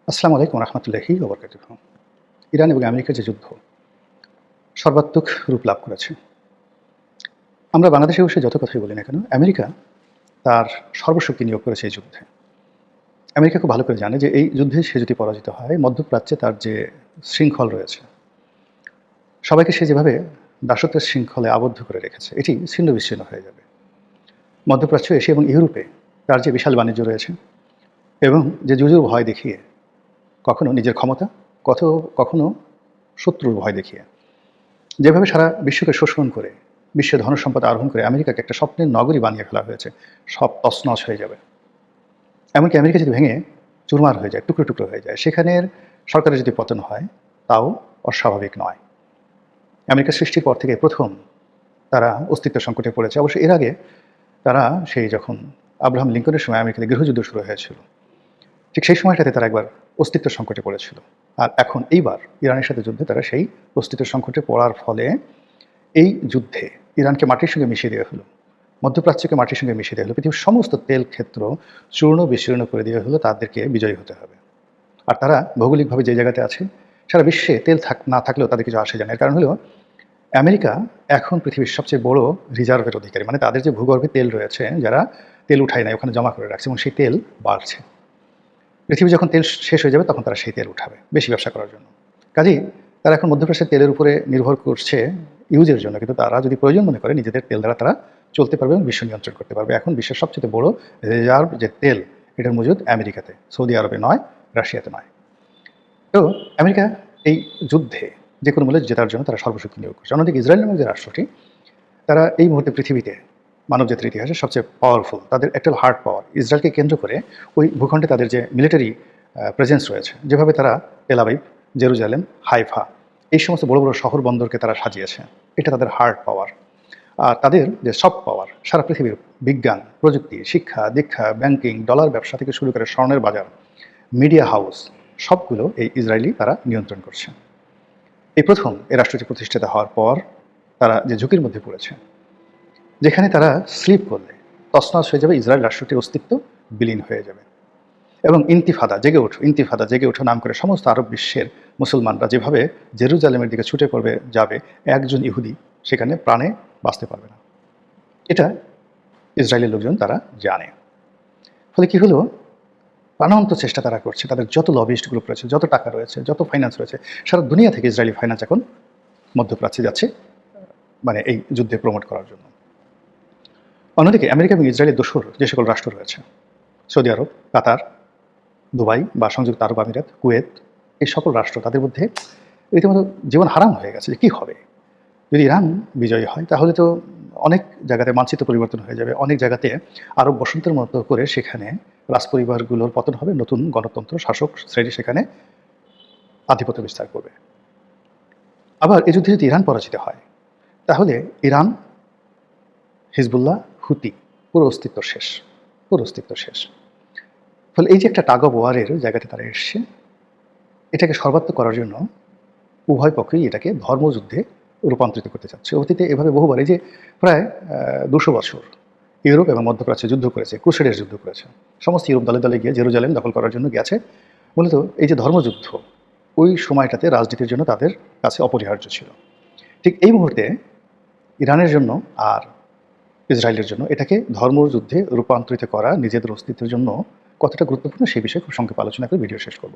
আসসালামু আলাইকুম রহমতুল্লাহি ওয়া বারাকাতুহু। ইরান এবং আমেরিকার যে যুদ্ধ সর্বাত্মক রূপ লাভ করেছে। আমরা বাংলাদেশে বসে যত কথাই বলি না কেন, আমেরিকা তার সর্বশক্তি নিয়োগ করেছে এই যুদ্ধে। আমেরিকা খুব ভালো করে জানে যে এই যুদ্ধে সে যদি পরাজিত হয়, মধ্যপ্রাচ্যে তার যে শৃঙ্খল রয়েছে, সবাইকে সে যেভাবে দাসত্বের শৃঙ্খলে আবদ্ধ করে রেখেছে, এটি ছিন্ন বিচ্ছিন্ন হয়ে যাবে। মধ্যপ্রাচ্য, এশিয়া এবং ইউরোপে তার যে বিশাল বাণিজ্য রয়েছে এবং যে যুযুর ভয় দেখিয়ে, কখনো নিজের ক্ষমতা, কখনো শত্রুর ভয় দেখিয়ে যেভাবে সারা বিশ্বকে শোষণ করে, বিশ্বের ধনসম্পদ আহরণ করে আমেরিকাকে একটা স্বপ্নের নগরী বানিয়ে ফেলা হয়েছে, সব তছনছ হয়ে যাবে। এমনকি আমেরিকা যদি ভেঙে চুরমার হয়ে যায়, টুকরো টুকরো হয়ে যায়, সেখানের সরকারের যদি পতন হয়, তাও অস্বাভাবিক নয়। আমেরিকা সৃষ্টির পর থেকে প্রথম তারা অস্তিত্ব সংকটে পড়েছে। অবশ্য এর আগে তারা সেই যখন আব্রাহাম লিঙ্কনের সময় আমেরিকাতে গৃহযুদ্ধ শুরু হয়েছিল, ঠিক সেই সময়টাতে তারা একবার অস্তিত্ব সংকটে পড়েছিল। আর এখন এইবার ইরানের সাথে যুদ্ধে তারা সেই অস্তিত্ব সংকটে পড়ার ফলে এই যুদ্ধে ইরানকে মাটির সঙ্গে মিশিয়ে দেওয়া হলো, মধ্যপ্রাচ্যকে মাটির সঙ্গে মিশিয়ে দেওয়া হলো, পৃথিবীর সমস্ত তেল ক্ষেত্র চূর্ণ বিচূর্ণ করে দেওয়া হলো, তাদেরকে বিজয়ী হতে হবে। আর তারা ভৌগোলিকভাবে যে জায়গাতে আছে, সারা বিশ্বে তেল না থাকলেও তাদের কিছু আসে যায় না। এর কারণ হলো আমেরিকা এখন পৃথিবীর সবচেয়ে বড় রিজার্ভের অধিকারী, মানে তাদের যে ভূগর্ভে তেল রয়েছে, যারা তেল উঠায় নাই ওখানে জমা করে রাখছে এবং সেই তেল বাড়ছে। পৃথিবী যখন তেল শেষ হয়ে যাবে তখন তারা সেই তেল উঠাবে বেশি ব্যবসা করার জন্য। কাজেই তারা এখন মধ্যপ্রাচ্যের তেলের উপরে নির্ভর করছে ইউজের জন্য, কিন্তু তারা যদি প্রয়োজন মনে করে নিজেদের তেল দ্বারা তারা চলতে পারবে এবং বিশ্ব নিয়ন্ত্রণ করতে পারবে। এখন বিশ্বের সবচেয়ে বড় রিজার্ভ যে তেল, এটার মজুদ আমেরিকাতে, সৌদি আরবে নয়, রাশিয়াতে নয়। তো আমেরিকা এই যুদ্ধে যে কোনো মূল্যে জেতার জন্য তারা সর্বশক্তি নিয়োগ করছে। অন্যদিকে ইসরায়েল নামক যে রাষ্ট্রটি, তারা এই মুহূর্তে পৃথিবীতে মানবজাতির ইতিহাসে সবচেয়ে পাওয়ারফুল, তাদের একটা হার্ড পাওয়ার ইসরায়েলকে কেন্দ্র করে ওই ভূখণ্ডে তাদের যে মিলিটারি প্রেজেন্স রয়েছে, যেভাবে তারা তেল আবিব, জেরুজালেম, হাইফা, এই সমস্ত বড় বড় শহর বন্দরকে তারা সাজিয়েছে, এটা তাদের হার্ড পাওয়ার। আর তাদের যে সফট পাওয়ার, সারা পৃথিবীর বিজ্ঞান, প্রযুক্তি, শিক্ষা দীক্ষা, ব্যাংকিং, ডলার ব্যবসা থেকে শুরু করে স্বর্ণের বাজার, মিডিয়া হাউস, সবগুলো এই ইসরায়েলি তারা নিয়ন্ত্রণ করছে। এই প্রথম এই রাষ্ট্রটি প্রতিষ্ঠিত হওয়ার পর তারা যে ঝুঁকির মধ্যে পড়েছে, যেখানে তারা স্লিপ করলে তছনছ হয়ে যাবে, ইসরায়েল রাষ্ট্রটির অস্তিত্ব বিলীন হয়ে যাবে। এবং ইন্তিফাদা জেগে ওঠো নাম করে সমস্ত আরব বিশ্বের মুসলমানরা যেভাবে জেরুজালেমের দিকে ছুটে পড়বে যাবে, একজন ইহুদি সেখানে প্রাণে বাঁচতে পারবে না। এটা ইসরায়েলের লোকজন তারা জানে। ফলে কি হলো, প্রাণান্ত চেষ্টা তারা করছে, তাদের যত লবিস্ট গ্রুপ রয়েছে, যত টাকা রয়েছে, যত ফাইন্যান্স রয়েছে, সারা দুনিয়া থেকে ইসরায়েলি ফাইন্যান্স এখন মধ্যপ্রাচ্যে যাচ্ছে, মানে এই যুদ্ধে প্রমোট করার জন্য। অন্যদিকে আমেরিকা এবং ইসরায়েলের দোসর যে সকল রাষ্ট্র রয়েছে, সৌদি আরব, কাতার, দুবাই বা সংযুক্ত আরব আমিরাত, কুয়েত, এই সকল রাষ্ট্র, তাদের মধ্যে রীতিমতো জীবন হারাম হয়ে গেছে যে কী হবে যদি ইরান বিজয়ী হয়। তাহলে তো অনেক জায়গাতে মানচিত্র পরিবর্তন হয়ে যাবে, অনেক জায়গাতে আরব বসন্তের মতো করে সেখানে রাজপরিবারগুলোর পতন হবে, নতুন গণতন্ত্র শাসক শ্রেণী সেখানে আধিপত্য বিস্তার করবে। আবার এই যুদ্ধে যদি ইরান পরাজিত হয়, তাহলে ইরান, হিজবুল্লাহ, হুতি, পুরো অস্তিত্ব শেষ, পুরো অস্তিত্ব শেষ। ফলে এই যে একটা টাগ অফ ওয়ারের জায়গাতে তারা এসছে, এটাকে সর্বাত্মক করার জন্য উভয় পক্ষই এটাকে ধর্মযুদ্ধে রূপান্তরিত করতে চাচ্ছে। অতীতে এভাবে বহুবার, এই যে প্রায় ২০০ বছর ইউরোপ এবং মধ্যপ্রাচ্যে যুদ্ধ করেছে, ক্রুসেডের যুদ্ধ করেছে, সমস্ত ইউরোপ দলে দলে গিয়ে জেরুজালেম দখল করার জন্য গেছে। মূলত এই যে ধর্মযুদ্ধ, ওই সময়টাতে রাজনীতির জন্য তাদের কাছে অপরিহার্য ছিল। ঠিক এই মুহূর্তে ইরানের জন্য আর ইসরায়েলের জন্য এটাকে ধর্মযুদ্ধে রূপান্তরিত করা নিজেদের অস্তিত্বের জন্য কতটা গুরুত্বপূর্ণ সেই বিষয়ে খুব সংক্ষেপে আলোচনা করে ভিডিও শেষ করব।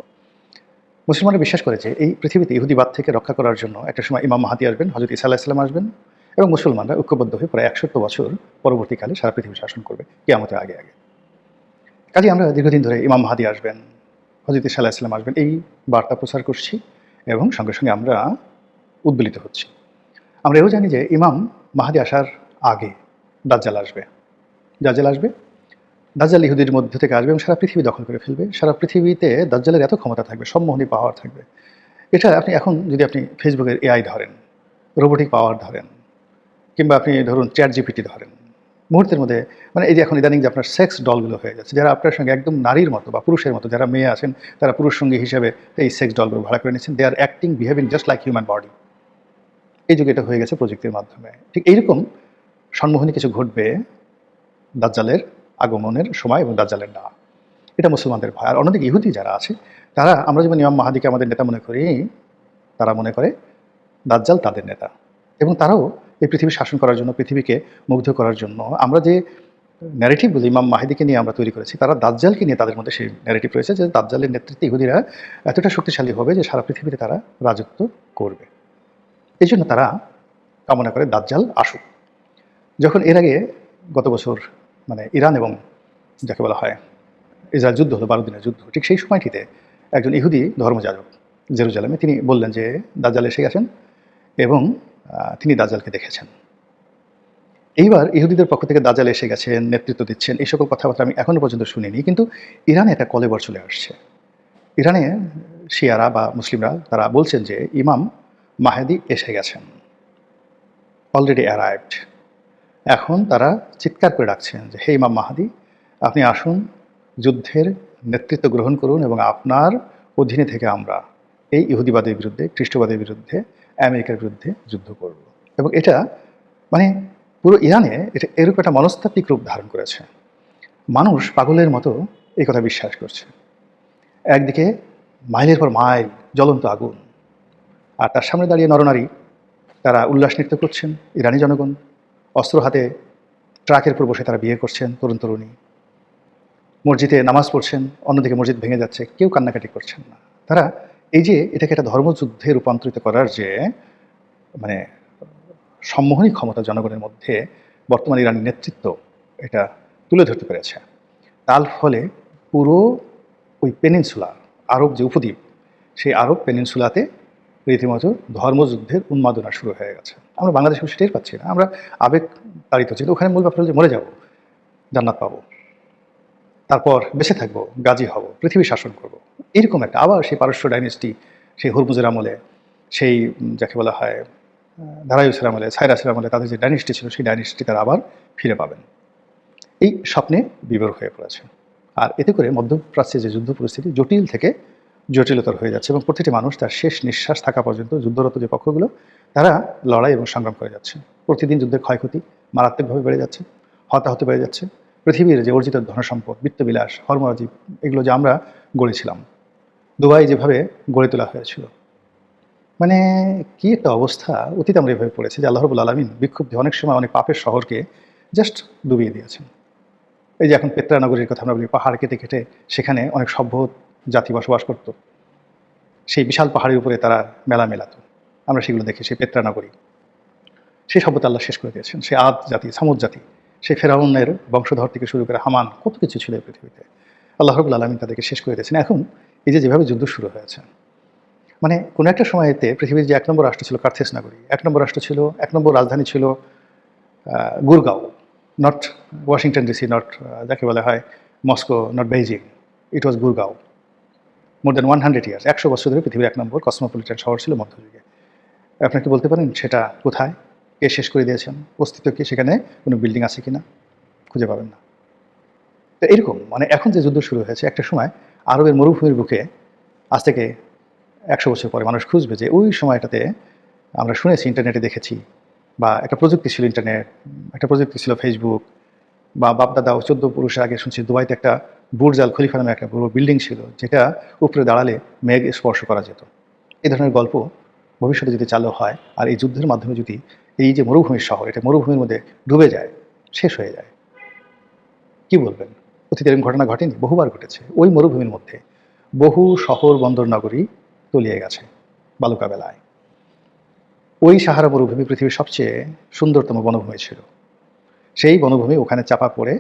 মুসলমানরা বিশ্বাস করে যে এই পৃথিবীতে ইহুদিবাদ থেকে রক্ষা করার জন্য একটা সময় ইমাম মাহাদি আসবেন, হযরত ঈসা আলাইহিস সালাম আসবেন, এবং মুসলমানরা ঐক্যবদ্ধ হয়ে প্রায় ১০০ বছর পরবর্তীকালে সারা পৃথিবী শাসন করবে কিয়ামতের আগে আগে। কাজে আমরা দীর্ঘদিন ধরে ইমাম মাহাদি আসবেন, হযরত ঈসা আলাইহিস সালাম আসবেন, এই বার্তা প্রচার করছি এবং সঙ্গে সঙ্গে আমরা উদ্বেলিত হচ্ছি। আমরা এও জানি যে ইমাম মাহাদি আসার আগে দাজ্জাল আসবে। দাজ্জাল আসবে, দাজ্জাল ইহুদির মধ্য থেকে আসবে এবং সারা পৃথিবী দখল করে ফেলবে। সারা পৃথিবীতে দাজ্জালের এত ক্ষমতা থাকবে, সম্মোহনী পাওয়ার থাকবে। এটা আপনি এখন যদি আপনি ফেসবুকের এআই ধরেন, রোবোটিক পাওয়ার ধরেন, কিংবা আপনি ধরুন চ্যাট জিপিটি ধরেন, মুহূর্তের মধ্যে, মানে এই যে এখন ইদানিং যে আপনার সেক্স ডলগুলো হয়ে যাচ্ছে, যারা আপনার সঙ্গে একদম নারীর মতো বা পুরুষের মতো, যারা মেয়ে আছেন তারা পুরুষ সঙ্গী হিসেবে এই সেক্স ডলগুলো ভাড়া করে নিচ্ছেন, they are acting behaving just like human body. এই যুগে এটা হয়ে গেছে প্রযুক্তির মাধ্যমে। ঠিক এইরকম সম্মোহনী কিছু ঘটবে দাজ্জালের আগমনের সময় এবং দাজ্জালের না, এটা মুসলমানদের ভয়। আর অন্যদিকে ইহুদি যারা আছে তারা, আমরা যেমন ইমাম মাহাদিকে আমাদের নেতা মনে করি, তারা মনে করে দাজ্জাল তাদের নেতা। এবং তারাও এই পৃথিবী শাসন করার জন্য, পৃথিবীকে মুগ্ধ করার জন্য আমরা যে ন্যারেটিভগুলো ইমাম মাহিদিকে নিয়ে আমরা তৈরি করেছি, তারা দাজ্জালকে নিয়ে তাদের মধ্যে সেই ন্যারেটিভ রয়েছে যে দাজ্জালের নেতৃত্বে ইহুদিরা এতটা শক্তিশালী হবে যে সারা পৃথিবীতে তারা রাজত্ব করবে। এই জন্য তারা কামনা করে দাজ্জাল আসুক। যখন এর আগে গত বছর মানে ইরান এবং যাকে বলা হয় ইসরায়েল যুদ্ধ হলো, 12 দিনের যুদ্ধ, ঠিক সেই সময়টিতে একজন ইহুদি ধর্মযাজক জেরুজালেমে তিনি বললেন যে দাজ্জাল এসে গেছেন এবং তিনি দাজ্জালকে দেখেছেন। এইবার ইহুদিদের পক্ষ থেকে দাজ্জাল এসে গেছেন, নেতৃত্ব দিচ্ছেন, এই সকল কথাবার্তা আমি এখনো পর্যন্ত শুনিনি, কিন্তু ইরানে একটা কলেবর চলে আসছে। ইরানে শিয়ারা বা মুসলিমরা তারা বলছেন যে ইমাম মাহেদি এসে গেছেন, অলরেডি অ্যারাইভড। এখন তারা চিৎকার করে ডাকছেন যে হে ইমাম মাহাদি, আপনি আসুন, যুদ্ধের নেতৃত্ব গ্রহণ করুন এবং আপনার অধীনে থেকে আমরা এই ইহুদিবাদের বিরুদ্ধে, খ্রিস্টবাদের বিরুদ্ধে, আমেরিকার বিরুদ্ধে যুদ্ধ করব। এবং এটা মানে পুরো ইরানে এটা এরকম একটা মনস্তাত্ত্বিক রূপ ধারণ করেছে। মানুষ পাগলের মতো এই কথা বিশ্বাস করছে। একদিকে মাইলের পর মাইল জ্বলন্ত আগুন, আর তার সামনে দাঁড়িয়ে নরনারী, তারা উল্লাস নৃত্য করছেন। ইরানি জনগণ অস্ত্র হাতে ট্রাকের উপর বসে তারা বিয়ে করছেন, তরুণ তরুণী মসজিদে নামাজ পড়ছেন, অন্যদিকে মসজিদ ভেঙে যাচ্ছে, কেউ কান্নাকাটি করছেন না। তারা এই যে এটাকে একটা ধর্মযুদ্ধে রূপান্তরিত করার যে মানে সম্মোহনী ক্ষমতা জনগণের মধ্যে বর্তমান ইরানি নেতৃত্ব এটা তুলে ধরতে পেরেছে, তার ফলে পুরো ওই পেনিনসুলা, আরব যে উপদ্বীপ, সেই আরব পেনিনসুলাতে রীতিমতো ধর্মযুদ্ধের উন্মাদনা শুরু হয়ে গেছে। আমরা বাংলাদেশে সেটাই পাচ্ছি না, আমরা আবেগ তাড়িত হচ্ছি। ওখানে মূল ব্যাপার হল যে মরে যাব, জান্নাত পাবো, তারপর বেঁচে থাকবো, গাজী হব, পৃথিবী শাসন করব। এরকম একটা আবার সেই পারস্য ডাইনেস্টি, সেই হুরমুজের আমলে, সেই যাকে বলা হয় দারায়ুসের আমলে, সাইরাসের আমলে তাদের যে ডাইনেস্টি ছিল, সেই ডাইনেস্টি তারা আবার ফিরে পাবেন। এই স্বপ্নে বিভোর হয়ে পড়েছে। আর এতে করে মধ্যপ্রাচ্যে যে যুদ্ধ পরিস্থিতি জটিল থেকে জটিলতর হয়ে যাচ্ছে এবং প্রতিটি মানুষ তার শেষ নিঃশ্বাস থাকা পর্যন্ত যুদ্ধরত যে পক্ষগুলো তারা লড়াই এবং সংগ্রাম করে যাচ্ছে। প্রতিদিন যুদ্ধের ক্ষয়ক্ষতি মারাত্মকভাবে বেড়ে যাচ্ছে, হতাহত বেড়ে যাচ্ছে। পৃথিবীর যে অর্জিত ধনসম্পদ, বিত্তবিলাস, হরমরাজি, এগুলো যে আমরা গড়েছিলাম, দুবাই যেভাবে গড়ে তোলা হয়েছিল, মানে কি একটা অবস্থা, অতীতে আমরা এভাবে পড়েছি যে আল্লাহ রাব্বুল আলামিন বিক্ষুব্ধ অনেক সময় অনেক পাপের শহরকে জাস্ট ডুবিয়ে দিয়েছেন। এই যে এখন পেত্রা নগরীর কথা আমরা বলি, পাহাড় কেটে কেটে সেখানে অনেক সভ্য জাতি বসবাস করত, সেই বিশাল পাহাড়ের উপরে তারা মেলা মেলাতো, আমরা সেগুলো দেখি। সেই পেত্রা নগরী, সেই সভ্যতা আল্লাহ শেষ করে দিয়েছেন। সেই আদ জাতি, সামুদ জাতি, সেই ফেরাউনের বংশধর থেকে শুরু করে হামান, কত কিছু ছিল এই পৃথিবীতে, আল্লাহ রাব্বুল আলামিন তাদেরকে শেষ করে দিয়েছেন। এখন এই যে যেভাবে যুদ্ধ শুরু হয়েছে, মানে কোনো একটা সময়েতে পৃথিবীর যে 1 নম্বর রাষ্ট্র ছিল কার্থেস নগরী, 1 নম্বর রাষ্ট্র ছিল, 1 নম্বর রাজধানী ছিল Gurgaon, not Washington DC, not যাকে বলা হয় Moscow, not Beijing, it was Gurgaon. More than 100 years, 100 বছর ধরে পৃথিবীর 1 নম্বর কসমোপলিটন শহর ছিল মধ্যযুগে। আপনারা কি বলতে পারেন সেটা কোথায়, কে শেষ করে দিয়েছেন, অস্তিত্ব কি সেখানে, কোনো বিল্ডিং আছে কিনা, খুঁজে পাবেন না। তো এরকম মানে এখন যে যুদ্ধ শুরু হয়েছে, একটা সময় আরবের মরুভূমির বুকে আজ থেকে 100 বছর পরে মানুষ খুঁজবে যে ওই সময়টাতে আমরা শুনেছি, ইন্টারনেটে দেখেছি, বা একটা প্রযুক্তি ছিল ইন্টারনেট, একটা প্রযুক্তি ছিল ফেসবুক, বা বাপদাদা ও 14 পুরুষের আগে শুনছি দুবাইতে একটা বুর্জ আল খলিফা নামে একটা বড় বিল্ডিং ছিল, যেটা উপরে দাঁড়ালে মেঘ স্পর্শ করা যেত। এই ধরনের গল্প ভবিষ্যতে যদি চালু হয়, আর এই যুদ্ধের মাধ্যমে যদি এই যে মরুভূমির শহর, এটা মরুভূমির মধ্যে ডুবে যায়, শেষ হয়ে যায়, কি বলবেন? অতীতের এরকম ঘটনা ঘটেনি? বহুবার ঘটেছে। ওই মরুভূমির মধ্যে বহু শহর বন্দর নগরী তলিয়ে গেছে বালুকা বেলায়। ওই সাহারা মরুভূমি পৃথিবীর সবচেয়ে সুন্দরতম বনভূমি ছিল। সেই বনভূমি ওখানে চাপা পড়ে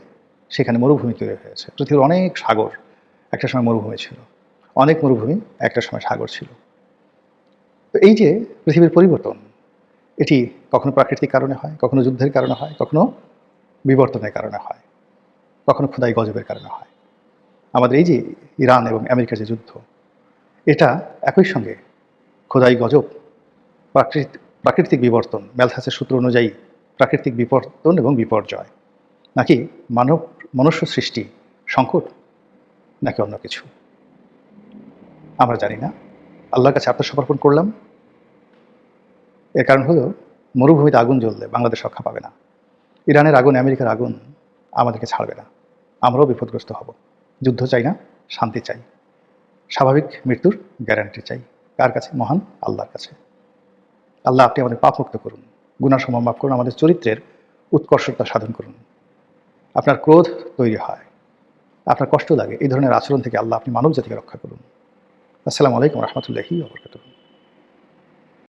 সেখানে মরুভূমি তৈরি হয়েছে। পৃথিবীর অনেক সাগর একটা সময় মরুভূমি ছিল, অনেক মরুভূমি একটা সময় সাগর ছিল। তো এই যে পৃথিবীর পরিবর্তন, এটি কখনো প্রাকৃতিক কারণে হয়, কখনো যুদ্ধের কারণে হয়, কখনো বিবর্তনের কারণে হয়, কখনো খোদাই গজবের কারণে হয়। আমাদের এই যে ইরান এবং আমেরিকার যে যুদ্ধ, এটা একই সঙ্গে খোদাই গজব, প্রাকৃতিক বিবর্তন, ম্যালথাসের সূত্র অনুযায়ী প্রাকৃতিক বিবর্তন এবং বিপর্যয়, নাকি মনুষ্য সৃষ্টি সংকট, নাকি অন্য কিছু, আমরা জানি না। আল্লাহর কাছে আত্মসমর্পণ করলাম। এর কারণ হলো মরুভূমিতে আগুন জ্বললে বাংলাদেশ রক্ষা পাবে না, ইরানের আগুন, আমেরিকার আগুন আমাদেরকে ছাড়বে না, আমরাও বিপদগ্রস্ত হব। যুদ্ধ চাই না, শান্তি চাই। স্বাভাবিক মৃত্যুর গ্যারান্টি চাই। কার কাছে? মহান আল্লাহর কাছে। আল্লাহ, আপনি আমাদের পাপ মুক্ত করুন, গুনাহ সমূহ মাফ করুন, আমাদের চরিত্রের উৎকর্ষতা সাধন করুন। আপনার ক্রোধ তৈরি হয়, আপনার কষ্ট লাগে, এই ধরনের আচরণ থেকে আল্লাহ আপনি মানব জাতিকে রক্ষা করুন। আসসালামু আলাইকুম রহমতুল্লাহি ওয়া বারাকাতুহু।